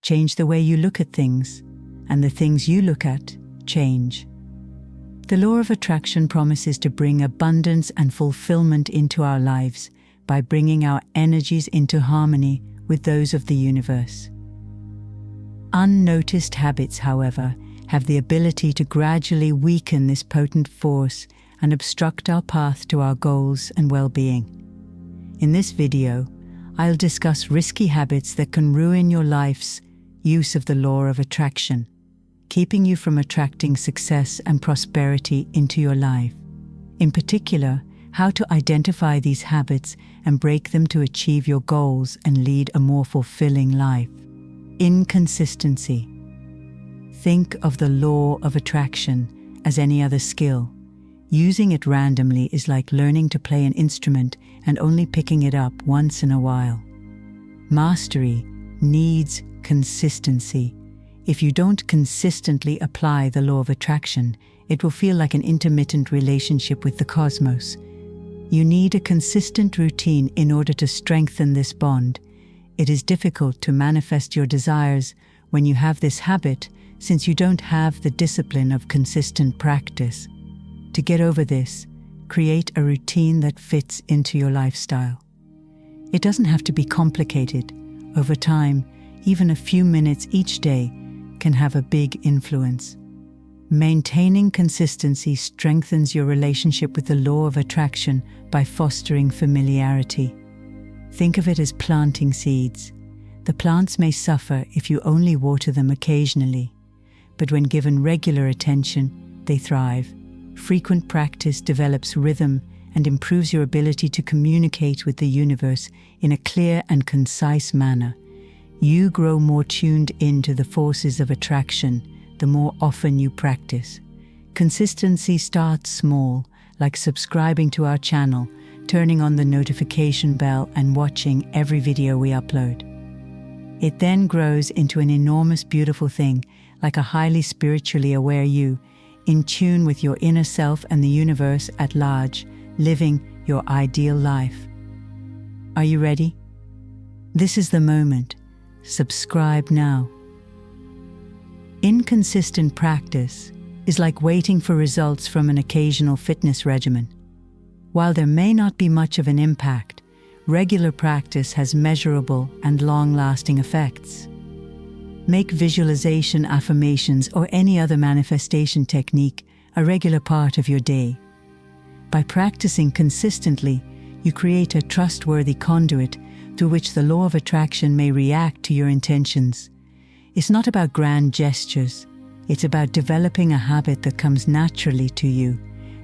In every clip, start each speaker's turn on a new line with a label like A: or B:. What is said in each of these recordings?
A: change the way you look at things, and the things you look at change. The law of attraction promises to bring abundance and fulfillment into our lives by bringing our energies into harmony with those of the universe. Unnoticed habits, however, have the ability to gradually weaken this potent force and obstruct our path to our goals and well-being. In this video, I'll discuss risky habits that can ruin your life's use of the law of attraction, keeping you from attracting success and prosperity into your life. In particular, how to identify these habits and break them to achieve your goals and lead a more fulfilling life. Inconsistency. Think of the law of attraction as any other skill. Using it randomly is like learning to play an instrument and only picking it up once in a while. Mastery needs consistency. If you don't consistently apply the law of attraction, it will feel like an intermittent relationship with the cosmos. You need a consistent routine in order to strengthen this bond. It is difficult to manifest your desires when you have this habit, since you don't have the discipline of consistent practice. To get over this, create a routine that fits into your lifestyle. It doesn't have to be complicated. Over time, even a few minutes each day can have a big influence. Maintaining consistency strengthens your relationship with the law of attraction by fostering familiarity. Think of it as planting seeds. The plants may suffer if you only water them occasionally, but when given regular attention, they thrive. Frequent practice develops rhythm and improves your ability to communicate with the universe in a clear and concise manner. You grow more tuned into the forces of attraction the more often you practice. Consistency starts small, like subscribing to our channel, turning on the notification bell, and watching every video we upload. It then grows into an enormous, beautiful thing, like a highly spiritually aware you, in tune with your inner self and the universe at large, living your ideal life. Are you ready? This is the moment. Subscribe now. Inconsistent practice is like waiting for results from an occasional fitness regimen. While there may not be much of an impact, regular practice has measurable and long-lasting effects. Make visualization, affirmations, or any other manifestation technique a regular part of your day. By practicing consistently, you create a trustworthy conduit through which the law of attraction may react to your intentions. It's not about grand gestures. It's about developing a habit that comes naturally to you.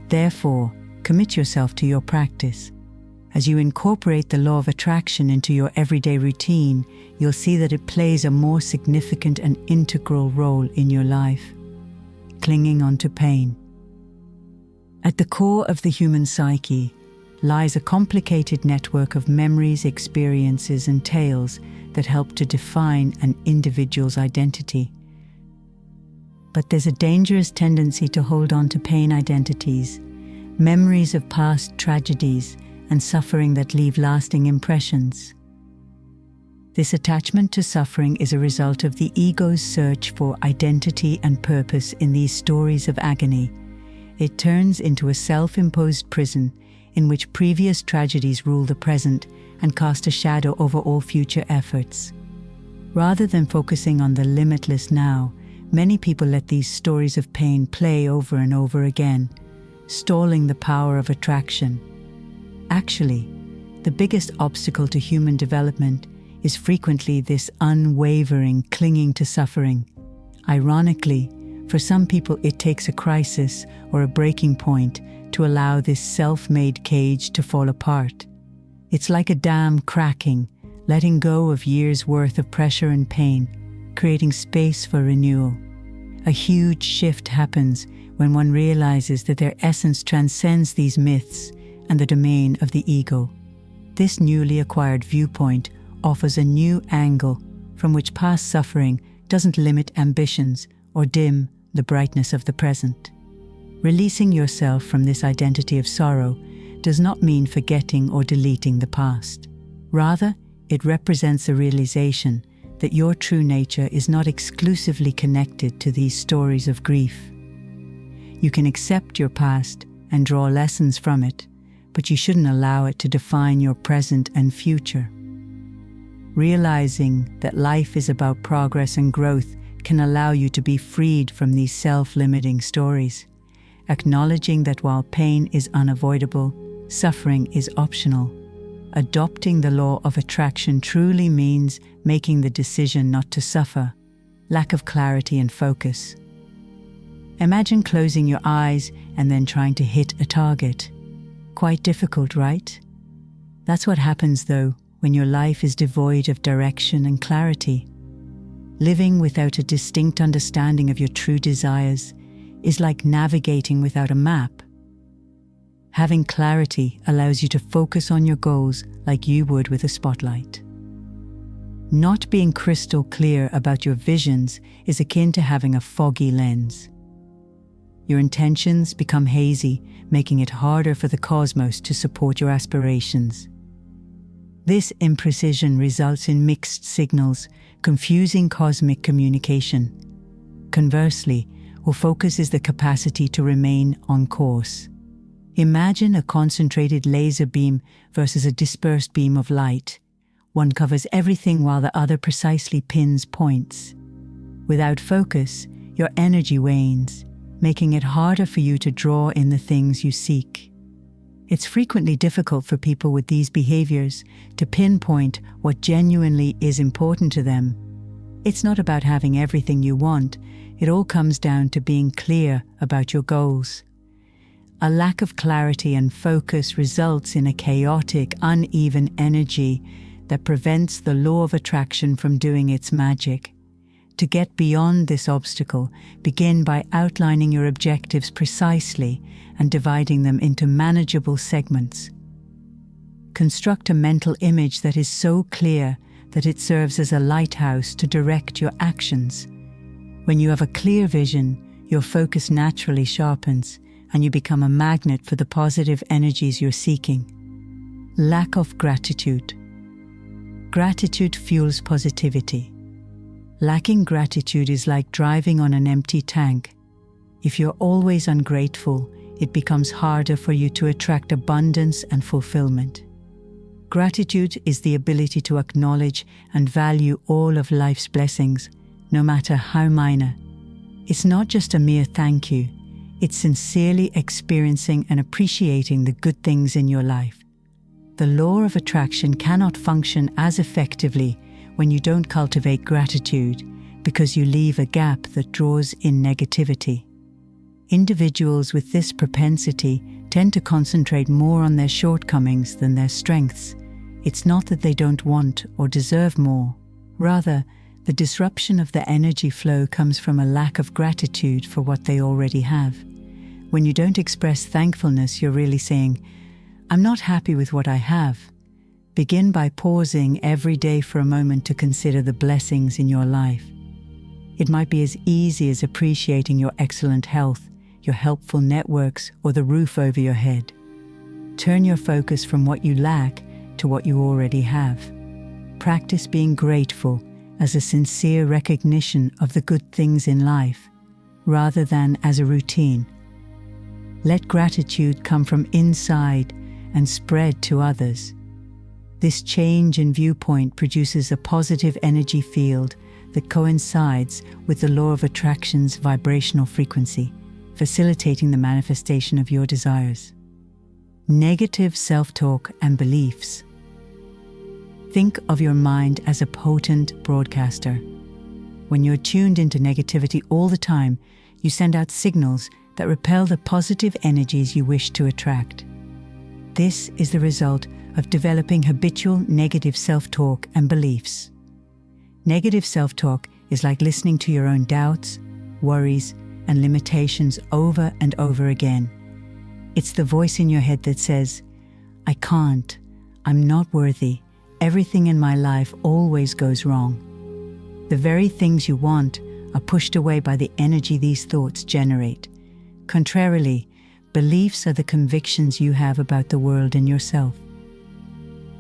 A: Therefore, commit yourself to your practice. As you incorporate the law of attraction into your everyday routine, you'll see that it plays a more significant and integral role in your life. Clinging onto pain. At the core of the human psyche lies a complicated network of memories, experiences, and tales that help to define an individual's identity. But there's a dangerous tendency to hold on to pain identities, memories of past tragedies, and suffering that leave lasting impressions. This attachment to suffering is a result of the ego's search for identity and purpose in these stories of agony. It turns into a self-imposed prison in which previous tragedies rule the present and cast a shadow over all future efforts. Rather than focusing on the limitless now, many people let these stories of pain play over and over again, stalling the power of attraction. Actually, the biggest obstacle to human development is frequently this unwavering clinging to suffering. Ironically, for some people it takes a crisis or a breaking point to allow this self-made cage to fall apart. It's like a dam cracking, letting go of years' worth of pressure and pain, creating space for renewal. A huge shift happens when one realizes that their essence transcends these myths and the domain of the ego. This newly acquired viewpoint offers a new angle from which past suffering doesn't limit ambitions or dim the brightness of the present. Releasing yourself from this identity of sorrow does not mean forgetting or deleting the past. Rather, it represents a realization that your true nature is not exclusively connected to these stories of grief. You can accept your past and draw lessons from it, but you shouldn't allow it to define your present and future. Realizing that life is about progress and growth can allow you to be freed from these self-limiting stories, acknowledging that while pain is unavoidable, suffering is optional. Adopting the law of attraction truly means making the decision not to suffer. Lack of clarity and focus. Imagine closing your eyes and then trying to hit a target. Quite difficult, right? That's what happens, though, when your life is devoid of direction and clarity. Living without a distinct understanding of your true desires is like navigating without a map. Having clarity allows you to focus on your goals like you would with a spotlight. Not being crystal clear about your visions is akin to having a foggy lens. Your intentions become hazy, making it harder for the cosmos to support your aspirations. This imprecision results in mixed signals, confusing cosmic communication. Conversely, what focus is the capacity to remain on course. Imagine a concentrated laser beam versus a dispersed beam of light. One covers everything while the other precisely pins points. Without focus, your energy wanes, making it harder for you to draw in the things you seek. It's frequently difficult for people with these behaviors to pinpoint what genuinely is important to them. It's not about having everything you want. It all comes down to being clear about your goals. A lack of clarity and focus results in a chaotic, uneven energy that prevents the law of attraction from doing its magic. To get beyond this obstacle, begin by outlining your objectives precisely and dividing them into manageable segments. Construct a mental image that is so clear that it serves as a lighthouse to direct your actions. When you have a clear vision, your focus naturally sharpens, and you become a magnet for the positive energies you're seeking. Lack of gratitude. Gratitude fuels positivity. Lacking gratitude is like driving on an empty tank. If you're always ungrateful, it becomes harder for you to attract abundance and fulfillment. Gratitude is the ability to acknowledge and value all of life's blessings, no matter how minor. It's not just a mere thank you. It's sincerely experiencing and appreciating the good things in your life. The law of attraction cannot function as effectively when you don't cultivate gratitude, because you leave a gap that draws in negativity. Individuals with this propensity tend to concentrate more on their shortcomings than their strengths. It's not that they don't want or deserve more. Rather, the disruption of the energy flow comes from a lack of gratitude for what they already have. When you don't express thankfulness, you're really saying, "I'm not happy with what I have." Begin by pausing every day for a moment to consider the blessings in your life. It might be as easy as appreciating your excellent health, your helpful networks, or the roof over your head. Turn your focus from what you lack to what you already have. Practice being grateful as a sincere recognition of the good things in life, rather than as a routine. Let gratitude come from inside and spread to others. This change in viewpoint produces a positive energy field that coincides with the law of attraction's vibrational frequency, facilitating the manifestation of your desires. Negative self-talk and beliefs. Think of your mind as a potent broadcaster. When you're tuned into negativity all the time, you send out signals that repel the positive energies you wish to attract. This is the result of developing habitual negative self-talk and beliefs. Negative self-talk is like listening to your own doubts, worries, and limitations over and over again. It's the voice in your head that says, "I can't, I'm not worthy, everything in my life always goes wrong." The very things you want are pushed away by the energy these thoughts generate. Contrarily, beliefs are the convictions you have about the world and yourself.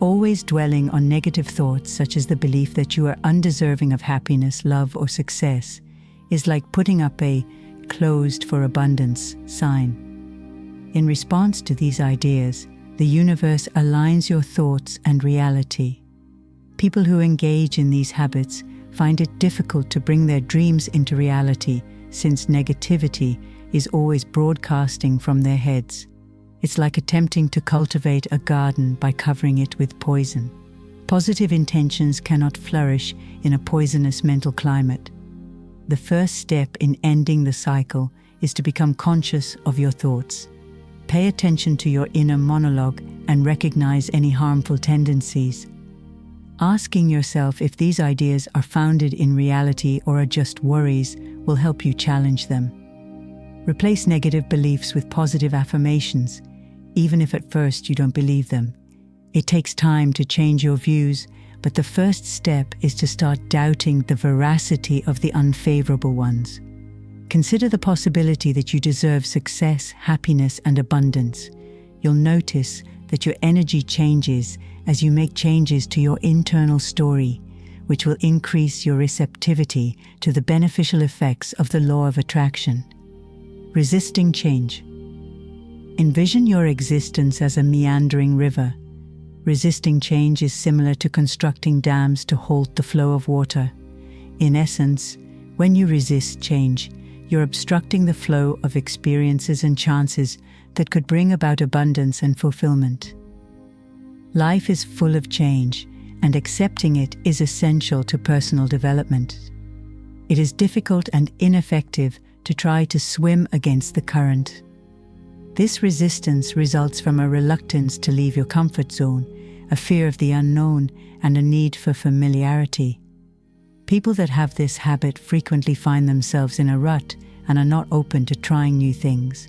A: Always dwelling on negative thoughts, such as the belief that you are undeserving of happiness, love, or success, is like putting up a "closed for abundance" sign. In response to these ideas, the universe aligns your thoughts and reality. People who engage in these habits find it difficult to bring their dreams into reality, since negativity is always broadcasting from their heads. It's like attempting to cultivate a garden by covering it with poison. Positive intentions cannot flourish in a poisonous mental climate. The first step in ending the cycle is to become conscious of your thoughts. Pay attention to your inner monologue and recognize any harmful tendencies. Asking yourself if these ideas are founded in reality or are just worries will help you challenge them. Replace negative beliefs with positive affirmations, even if at first you don't believe them. It takes time to change your views, but the first step is to start doubting the veracity of the unfavorable ones. Consider the possibility that you deserve success, happiness, and abundance. You'll notice that your energy changes as you make changes to your internal story, which will increase your receptivity to the beneficial effects of the law of attraction. Resisting change. Envision your existence as a meandering river. Resisting change is similar to constructing dams to halt the flow of water. In essence, when you resist change, you're obstructing the flow of experiences and chances that could bring about abundance and fulfillment. Life is full of change, and accepting it is essential to personal development. It is difficult and ineffective to try to swim against the current. This resistance results from a reluctance to leave your comfort zone, a fear of the unknown, and a need for familiarity. People that have this habit frequently find themselves in a rut and are not open to trying new things.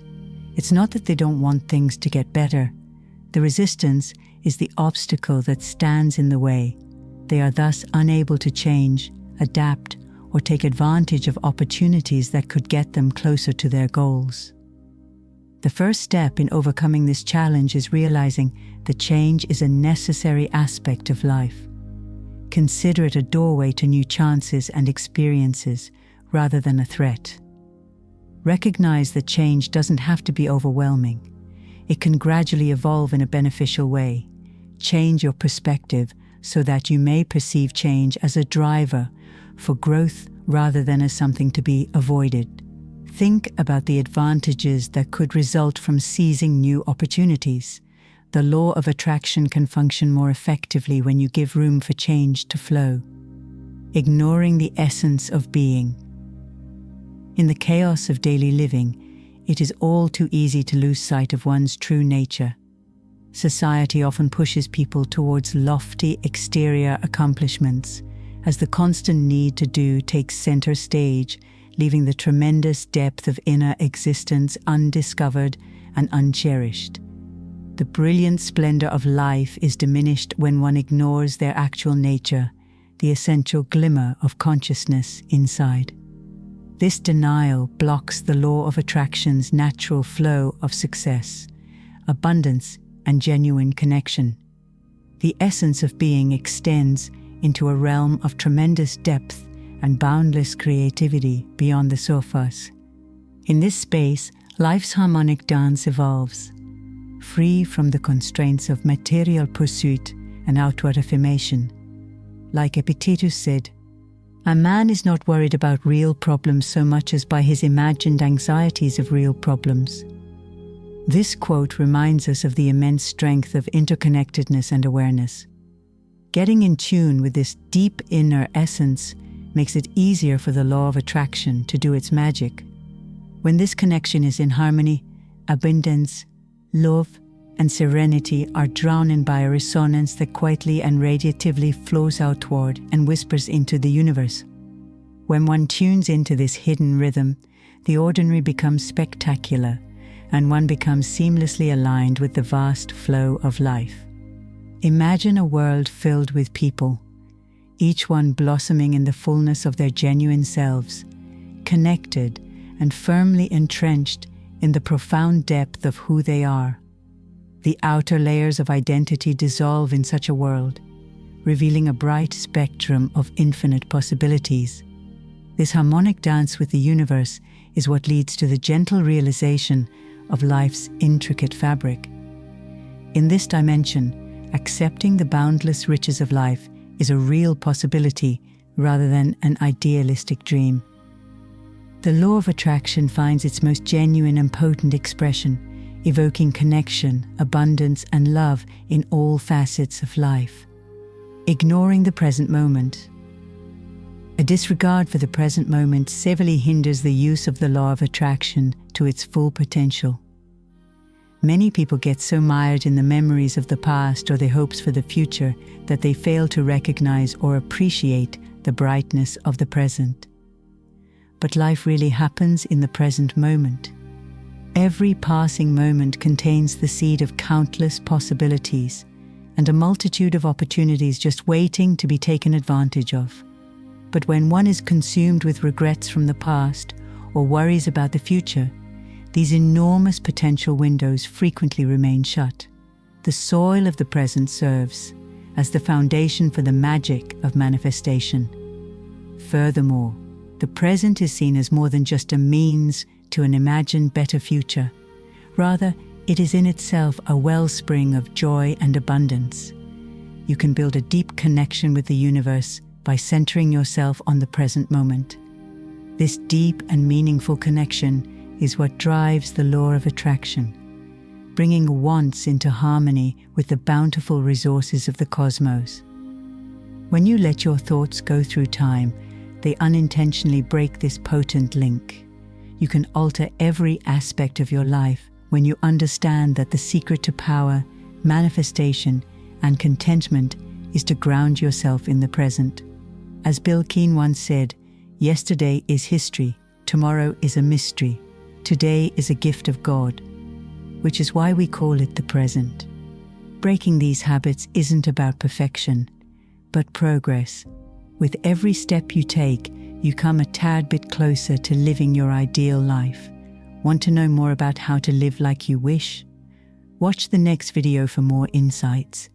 A: It's not that they don't want things to get better. The resistance is the obstacle that stands in the way. They are thus unable to change, adapt, or take advantage of opportunities that could get them closer to their goals. The first step in overcoming this challenge is realizing that change is a necessary aspect of life. Consider it a doorway to new chances and experiences rather than a threat. Recognize that change doesn't have to be overwhelming. It can gradually evolve in a beneficial way. Change your perspective so that you may perceive change as a driver for growth rather than as something to be avoided. Think about the advantages that could result from seizing new opportunities. The law of attraction can function more effectively when you give room for change to flow. Ignoring the essence of being. In the chaos of daily living, it is all too easy to lose sight of one's true nature. Society often pushes people towards lofty exterior accomplishments, as the constant need to do takes center stage, leaving the tremendous depth of inner existence undiscovered and uncherished. The brilliant splendor of life is diminished when one ignores their actual nature, the essential glimmer of consciousness inside. This denial blocks the law of attraction's natural flow of success, abundance, and genuine connection. The essence of being extends into a realm of tremendous depth and boundless creativity beyond the surface. In this space, life's harmonic dance evolves, free from the constraints of material pursuit and outward affirmation. Like Epictetus said, "A man is not worried about real problems so much as by his imagined anxieties of real problems." This quote reminds us of the immense strength of interconnectedness and awareness. Getting in tune with this deep inner essence makes it easier for the law of attraction to do its magic. When this connection is in harmony, abundance, love, and serenity are drawn in by a resonance that quietly and radiatively flows outward and whispers into the universe. When one tunes into this hidden rhythm, the ordinary becomes spectacular, and one becomes seamlessly aligned with the vast flow of life. Imagine a world filled with people, each one blossoming in the fullness of their genuine selves, connected and firmly entrenched in the profound depth of who they are. The outer layers of identity dissolve in such a world, revealing a bright spectrum of infinite possibilities. This harmonic dance with the universe is what leads to the gentle realization of life's intricate fabric. In this dimension, accepting the boundless riches of life is a real possibility rather than an idealistic dream. The law of attraction finds its most genuine and potent expression, evoking connection, abundance, and love in all facets of life. Ignoring the present moment. A disregard for the present moment severely hinders the use of the law of attraction to its full potential. Many people get so mired in the memories of the past or their hopes for the future that they fail to recognize or appreciate the brightness of the present. But life really happens in the present moment. Every passing moment contains the seed of countless possibilities and a multitude of opportunities just waiting to be taken advantage of. But when one is consumed with regrets from the past or worries about the future, these enormous potential windows frequently remain shut. The soil of the present serves as the foundation for the magic of manifestation. Furthermore, the present is seen as more than just a means to an imagined better future. Rather, it is in itself a wellspring of joy and abundance. You can build a deep connection with the universe by centering yourself on the present moment. This deep and meaningful connection is what drives the law of attraction, bringing wants into harmony with the bountiful resources of the cosmos. When you let your thoughts go through time, they unintentionally break this potent link. You can alter every aspect of your life when you understand that the secret to power, manifestation, and contentment is to ground yourself in the present. As Bill Keane once said, "Yesterday is history, tomorrow is a mystery, today is a gift of God," which is why we call it the present. Breaking these habits isn't about perfection, but progress. With every step you take, you come a tad bit closer to living your ideal life. Want to know more about how to live like you wish? Watch the next video for more insights.